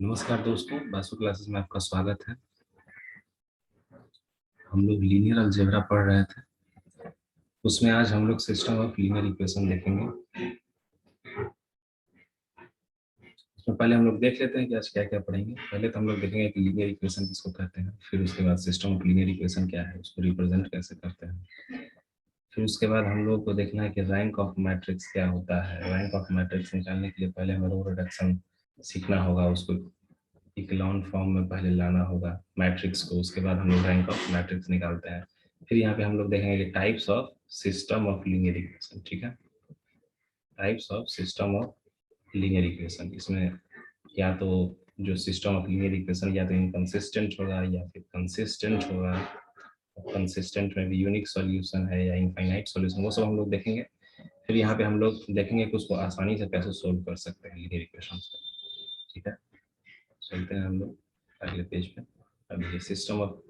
नमस्कार दोस्तों, बासु क्लासेस में आपका स्वागत है। हम लोग लीनियर अलजेब्रा पढ़ रहे थे। उसमें आज हम लोग सिस्टम ऑफ लीनियर इक्वेशन देखेंगे। उसमें पहले हम लोग देख लेते हैं कि आज क्या क्या पढ़ेंगे। पहले तो हम लोग देखेंगे कि लीनियर इक्वेशन किसको कहते हैं, फिर उसके बाद सिस्टम ऑफ लीनियर इक्वेशन क्या है, उसको रिप्रेजेंट कैसे करते हैं। फिर उसके बाद हम लोग को देखना है कि रैंक ऑफ मैट्रिक्स क्या होता है। रैंक ऑफ मैट्रिक्स निकालने के लिए पहले हमें रो रिडक्शन सीखना होगा, उसको इक्लान फॉर्म में पहले लाना होगा मैट्रिक्स को। उसके बाद हम लोग रैंक ऑफ मैट्रिक्स निकालते हैं। फिर यहाँ पे हम लोग देखेंगे कि types of system of linear equation. ठीक है, types of system of linear equation. इसमें या तो जो सिस्टम ऑफ लीनियर इक्वेशन या तो इनकंसिस्टेंट होगा या फिर कंसिस्टेंट होगा। कंसिस्टेंट में भी यूनिक सॉल्यूशन है या इनफाइनाइट सॉल्यूशन, वो सब हम लोग देखेंगे। फिर यहाँ पे हम लोग देखेंगे कि उसको आसानी से कैसे सोल्व कर सकते हैं लीनियर इक्वेशन को। ठीक है, चलते हैं हम लोग अगले पेज पे। अब ये सिस्टम ऑफ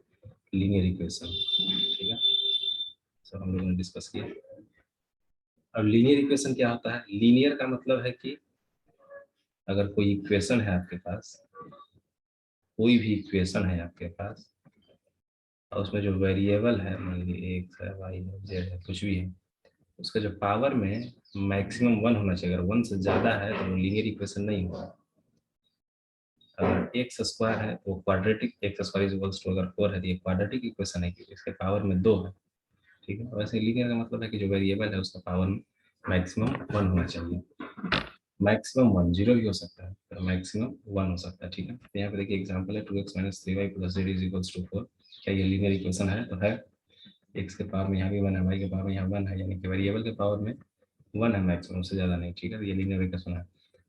लीनियर इक्वेशन, ठीक है, सब हम लोगों ने डिस्कस किया। अब लीनियर इक्वेशन क्या होता है? लीनियर का मतलब है कि अगर कोई इक्वेशन है आपके पास, कोई भी इक्वेशन है आपके पास, और उसमें जो वेरिएबल है, मान लीजिए एक्स है, वाई है, जेड है, कुछ भी है, उसका जो पावर में मैक्सिमम 1 होना चाहिए। अगर 1 से ज़्यादा है तो वो लीनियर इक्वेशन नहीं होगा। अगर एक्स स्क्वायर है तो quadratic, x square is equals to, अगर 4 है तो ये क्वाड्रेटिक इक्वेशन है क्योंकि इसके पावर में 2 है। ठीक है, वैसे लीनियर का मतलब है कि जो वेरिएबल है उसका पावर मैक्सिमम 1 होना चाहिए। मैक्सिमम 1, 0 भी हो सकता है, तो मैक्सिमम 1 हो सकता है। ठीक है, तो यहाँ पे देखिए एग्जांपल है 2x - 3y + z is equals to 4। क्या ये लीनियर इक्वेशन है? तो है। x के पावर में यहाँ भी 1 है, y के पावर में यहाँ 1 है, यानी कि वेरिएबल के पावर में 1 है, मैक्सिमम से ज़्यादा नहीं। ठीक है, तो ये लीनियर इक्वेशन है।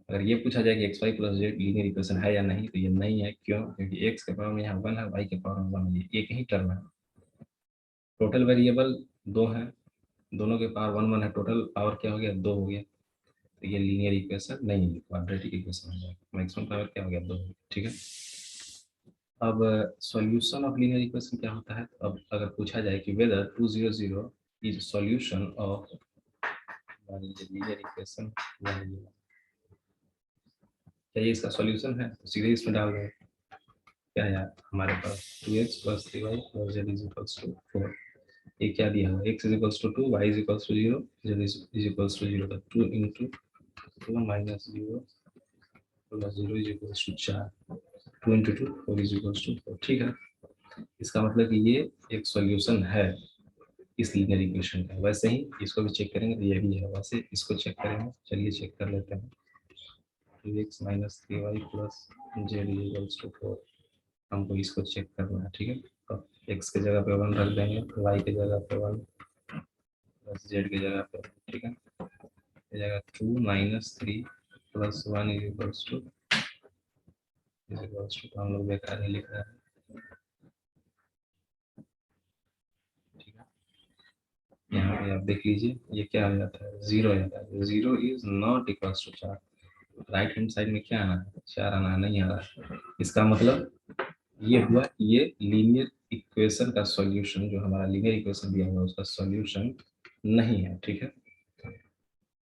अगर ये पूछा जाए कि xy + z लीनियर इक्वेशन है या नहीं, तो ये नहीं है। क्यों? क्योंकि x के पावर में यहाँ 1 है, y के पावर में 1 है, ये एक ही टर्म है। टोटल वेरिएबल 2 है, दोनों के पावर 1 1 है, टोटल पावर क्या हो गया? 2 हो गया। तो ये लीनियर इक्वेशन नहीं है, क्वाड्रेटिक इक्वेशन हो जाएगा। मैक्सिमम पावर क्या हो गया? 2 हो गया। ठीक है, अब सॉल्यूशन ऑफ लीनियर इक्वेशन क्या होता है? तो अब अगर पूछा जाए कि whether 200 is solution of linear equation, क्या ये इसका सॉल्यूशन है? तो सीधे इसमें डाल दें। क्या है यार, हमारे पास 2x + 3y + z is equals to 4। ये क्या दिया हुआ? x is equals to 2, y is equals to 0, z is equals to 0। तो 2 × 2 - 0 + 0 is equals to 4। 2 × 2 4 is equals to 4। ठीक है, इसका मतलब कि ये एक सॉल्यूशन है इस लीनियर इक्वेशन का। वैसे ही इसको भी चेक करेंगे तो ये भी है, वैसे इसको चेक करेंगे। चलिए चेक कर लेते हैं। 2x - 3y + z is equals to 4, हमको इसको चेक करना है। ठीक है, तो x के जगह पे 1 रख देंगे, y के जगह पे 1 प्लस z की जगह पे। ठीक है, ये जगह 2 - 3 + 1 इज इक्वल्स टू हम लोग बेकार ही लिख रहे हैं। ठीक है, यहाँ पे आप देख लीजिए ये क्या आ जाता है? 0 आ जाता है। 0 is not equals to 4। Right hand side में क्या आना है? 4 आना है, नहीं आ रहा है। इसका मतलब ये हुआ कि ये लीनियर इक्वेशन का सॉल्यूशन, जो हमारा लीनियर इक्वेशन दिया हुआ है उसका सॉल्यूशन नहीं है। ठीक है,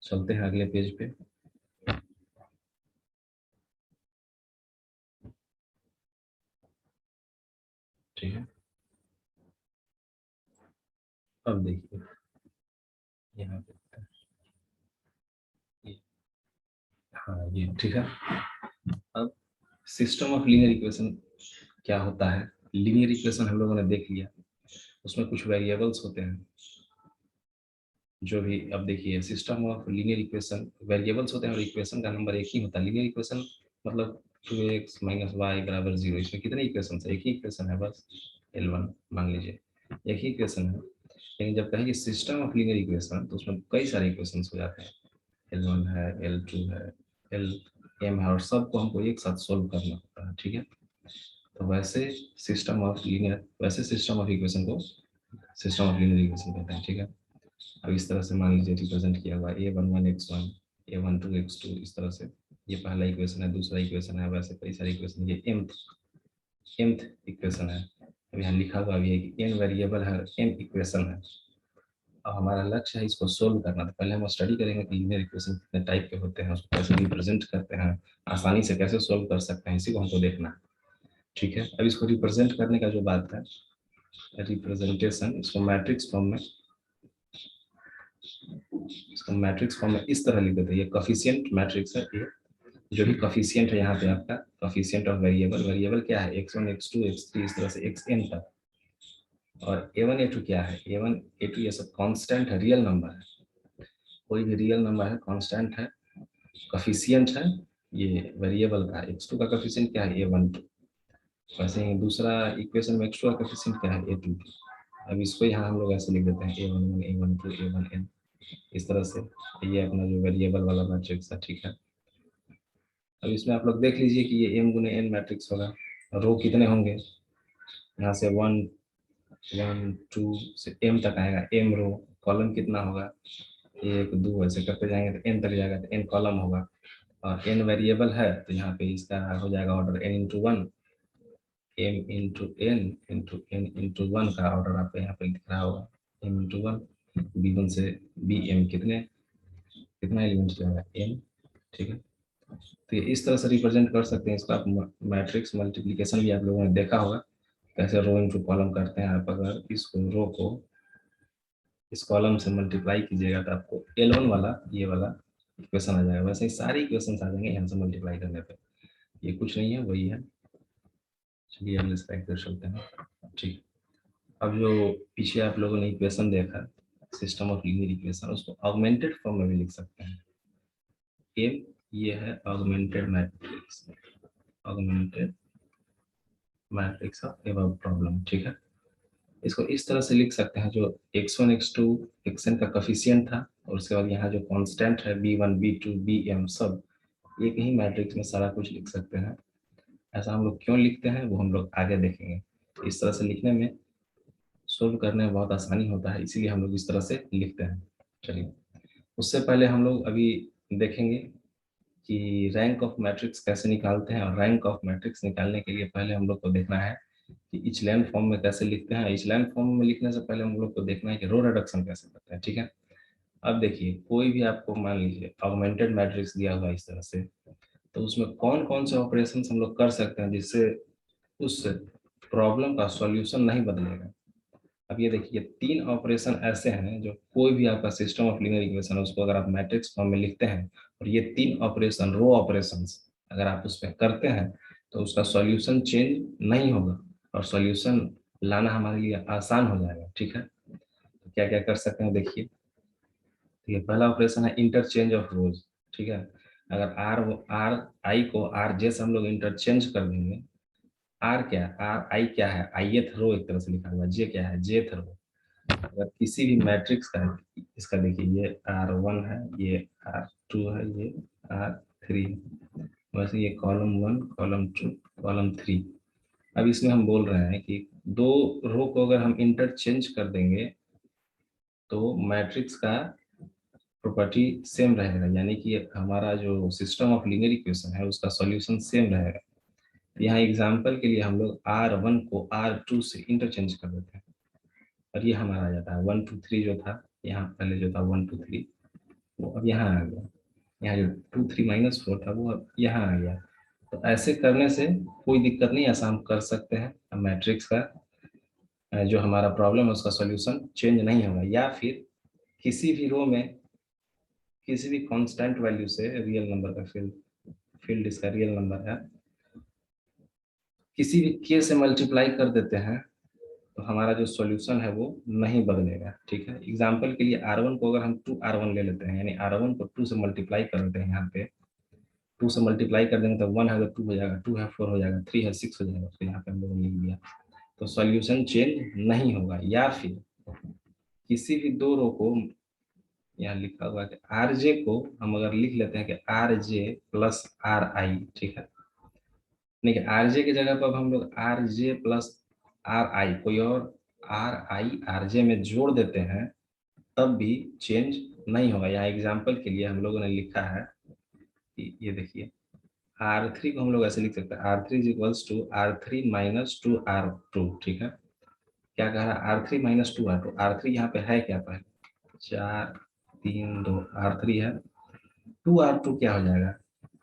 चलते हैं अगले पेज पे। ठीक है, अब देखिए यहाँ पे ये, हाँ ये ठीक है। अब सिस्टम ऑफ लीनियर इक्वेशन क्या होता है? लीनियर इक्वेशन हम लोगों ने देख लिया, उसमें कुछ वेरिएबल्स होते हैं जो भी। अब देखिए system of linear equation, variables होते हैं और इक्वेशन का नंबर एक ही होता है। लीनियर इक्वेशन मतलब 2x - y = 0। इसमें कितने इक्वेशन है? एक ही इक्वेशन है बस, L1 मान लीजिए, एक ही इक्वेशन है। लेकिन जब कहेंगे सिस्टम ऑफ लीनियर इक्वेशन तो उसमें कई सारे इक्वेशन हो जाते हैं। L1 है, L2 है, Lm है, और सबको हमको एक साथ सोल्व करना होता है। ठीक है, तो वैसे सिस्टम ऑफ लीनियर, वैसे सिस्टम ऑफ इक्वेशन को सिस्टम ऑफ लीनियर इक्वेशन कहते हैं। ठीक है, अब इस तरह से मान लीजिए रिप्रेजेंट किया हुआ a11x1 a12x2, इस तरह से ये पहला इक्वेशन है, दूसरा इक्वेशन है, वैसे कई सारे इक्वेशन। ये mth इक्वेशन है। अब यहाँ लिखा हुआ भी है कि n वेरिएबल है, m इक्वेशन है। अब हमारा लक्ष्य है इसको सोल्व करना। तो पहले हम स्टडी करेंगे कि लीनियर इक्वेशन कितने टाइप के होते हैं, उसको कैसे रिप्रेजेंट करते हैं, आसानी से कैसे सोल्व कर सकते हैं, इसी को हमको देखना है। ठीक है, अब इसको रिप्रेजेंट करने का जो बात है, रिप्रेजेंटेशन, इसको मैट्रिक्स फॉर्म में, इसको मैट्रिक्स फॉर्म में इस तरह लिख देते हैं। ये कोफिशिएंट मैट्रिक्स है, ये जो भी कोफिशिएंट है यहाँ पे आपका कोफिशिएंट ऑफ वेरिएबल, वेरिएबल क्या है x1 x2 x3 इस तरह से xn तक। और a1 a2 क्या है, a1 a2 ये सब कांस्टेंट है, रियल नंबर है, कोई भी रियल नंबर है, कांस्टेंट है, कोफिशिएंट है ये वेरिएबल का। x2 का कोफिशिएंट क्या है, a1 2। वैसे ही दूसरा इक्वेशन में x2 का कोफिशिएंट क्या है, a2 2। अब इसको यहाँ हम लोग ऐसे लिख देते हैं a11 a12 a1n इस तरह से। ये अपना जो वेरिएबल वाला मैट्रिक्स है। ठीक है, अब इसमें आप लोग देख लीजिए कि ये m गुने n मैट्रिक्स होगा। रो कितने होंगे, यहाँ से 1 1 2 से m तक आएगा, m रो। कॉलम कितना होगा, 1 2 ऐसे करते जाएंगे तो n तक जाएगा, तो n कॉलम होगा। और n वेरिएबल है तो यहाँ पे इसका हो जाएगा order n into 1, m into n into 1 का ऑर्डर आपको यहाँ पे दिख रहा होगा, m इंटू 1, b1 से bm कितना एलिमेंट जाएगा, m। ठीक है, तो ये इस तरह से रिप्रेजेंट कर सकते हैं इसको आप। मैट्रिक्स मल्टीप्लिकेशन भी आप लोगों ने देखा होगा, कैसे रो इनटू कॉलम करते हैं। आप अगर इसको रो को इस कॉलम से मल्टीप्लाई कीजिएगा तो आपको L1 वाला ये वाला इक्वेशन आ जाएगा। वैसे ही सारे इक्वेशन आ जाएंगे यहाँ से मल्टीप्लाई करने पे, ये कुछ नहीं है, वही है। चलिए अगले स्लाइड पर चलते हैं। ठीक, अब जो पीछे आप लोगों ने इक्वेशन देखा सिस्टम ऑफ लीनियर इक्वेशन, उसको ऑगमेंटेड फॉर्म में भी लिख सकते हैं। ये है augmented matrix, augmented matrix of above problem. ठीक है, इसको इस तरह से लिख सकते हैं, जो x1 x2 xn का कोफिशिएंट था और उसके बाद यहाँ जो कांस्टेंट है b1 b2 bm सब एक ही मैट्रिक्स में सारा कुछ लिख सकते हैं। ऐसा हम लोग क्यों लिखते हैं वो हम लोग आगे देखेंगे। इस तरह से लिखने में सोल्व करने में बहुत आसानी होता है, इसीलिए हम लोग इस तरह से लिखते हैं। चलिए, उससे पहले हम लोग अभी देखेंगे कि रैंक ऑफ मैट्रिक्स कैसे निकालते हैं। और रैंक ऑफ मैट्रिक्स निकालने के लिए पहले हम लोग को देखना है कि इचेलॉन फॉर्म में कैसे लिखते हैं। इचेलॉन फॉर्म में लिखने से पहले हम लोग को देखना है कि रो रिडक्शन कैसे करते हैं। ठीक है, अब देखिए कोई भी आपको मान लीजिए ऑगमेंटेड मैट्रिक्स दिया हुआ इस तरह से, तो उसमें कौन कौन से ऑपरेशन हम लोग कर सकते हैं जिससे उस प्रॉब्लम का सॉल्यूशन नहीं बदलेगा। अब ये देखिए 3 ऑपरेशन ऐसे हैं जो कोई भी आपका सिस्टम ऑफ लीनियर इक्वेशन है उसको अगर आप मैट्रिक्स फॉर्म में लिखते हैं और ये 3 ऑपरेशन रो ऑपरेशंस अगर आप उस पर करते हैं तो उसका सॉल्यूशन चेंज नहीं होगा और सॉल्यूशन लाना हमारे लिए आसान हो जाएगा। ठीक है, तो क्या क्या कर सकते हैं देखिए। तो ये पहला ऑपरेशन है इंटरचेंज ऑफ रोज। ठीक है, अगर आर आई को आर जे से हम लोग इंटरचेंज कर देंगे। आर क्या है, आर आई क्या है, आई रो एक तरह से लिखा हुआ है, जे क्या है, जे रो। अगर किसी भी मैट्रिक्स का है, इसका देखिए ये R1 है, ये R2 है, ये R3 है। वैसे ये कॉलम 1 कॉलम 2 कॉलम 3। अब इसमें हम बोल रहे हैं कि दो रो को अगर हम इंटरचेंज कर देंगे तो मैट्रिक्स का प्रॉपर्टी सेम रहेगा, यानी कि हमारा जो सिस्टम ऑफ लीनियर इक्वेशन है उसका सॉल्यूशन सेम रहेगा। यहाँ एग्जांपल के लिए हम लोग R1 को R2 से इंटरचेंज कर देते हैं और ये हमारा आ जाता है 1 2 3 जो था यहाँ पहले जो था 1 2 3 वो अब यहाँ आ गया। यहाँ जो 2 3 माइनस 4 था वो अब यहाँ आ गया। तो ऐसे करने से कोई दिक्कत नहीं, ऐसा हम कर सकते हैं। अब मैट्रिक्स का जो हमारा प्रॉब्लम है उसका सॉल्यूशन चेंज नहीं होगा, या फिर किसी भी रो में किसी भी कांस्टेंट वैल्यू से रियल नंबर का फील्ड इसका रियल नंबर है, किसी भी के से मल्टीप्लाई कर देते हैं तो हमारा जो सॉल्यूशन है वो नहीं बदलेगा। ठीक है, एग्जांपल के लिए R1 को अगर हम 2R1 ले लेते हैं, यानी R1 को 2 से मल्टीप्लाई कर देते हैं, यहाँ पे 2 से मल्टीप्लाई कर देंगे तो 1 है तो 2 हो जाएगा, 2 है 4 हो जाएगा, 3 है 6 हो जाएगा। तो यहाँ पे हम लोगों ने लिख दिया, तो सॉल्यूशन चेंज नहीं होगा। या फिर किसी भी दो रो को, यहाँ लिखा हुआ है कि RJ को हम अगर लिख लेते हैं कि RJ प्लस RI। ठीक है, देखिए RJ की जगह पर हम लोग RJ प्लस RI कोई और RI RJ में जोड़ देते हैं तब भी चेंज नहीं होगा। यहाँ एग्जाम्पल के लिए हम लोगों ने लिखा है कि ये देखिए R3 को हम लोग ऐसे लिख सकते हैं, R3 is equals to R3 minus 2R2। ठीक है, क्या कह रहा है, R3 माइनस 2R2। R3 यहाँ पे है क्या पहले, 4 3 2 R3 है, 2R2 क्या हो जाएगा,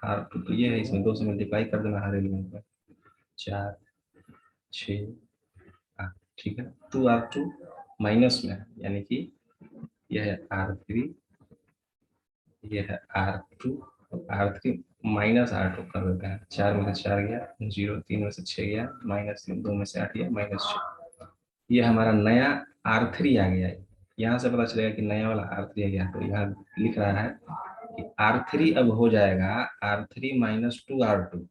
R2 तो ये है, इसमें 2 से मल्टीप्लाई कर देना हर एलिमेंट पर, 4 6 8, ठीक है। 2R2 माइनस में है, यानी कि यह है R3, यह है R2, R3 माइनस R2 कर देते हैं, 4 में से 4 गया, 0 3 में से 6 गया, -3 2 में से 8 गया, -6, ये हमारा नया R3 आ गया है। यहाँ से पता चलेगा कि नया वाला R3 आ गया, तो यहाँ लिख रहा है कि R3 अब हो जाएगा R3 - 2R2,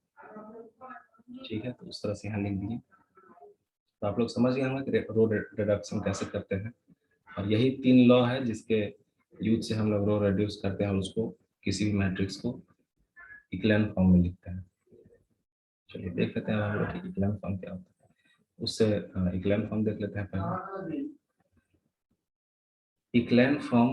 ठीक है। तो उस तरह से यहाँ लिख दीजिए। तो आप लोग समझ गए होंगे कि रो रिडक्शन कैसे करते हैं, और यही 3 लॉ है जिसके यूज से हम लोग रो रिड्यूस करते हैं और उसको किसी भी मैट्रिक्स को इक्लेन फॉर्म में लिखते हैं। चलिए देख लेते हैं हम लोग कि इक्लेन फॉर्म क्या होता है। उससे इक्लेन फॉर्म देख लेते हैं पहले। इक्लेन फॉर्म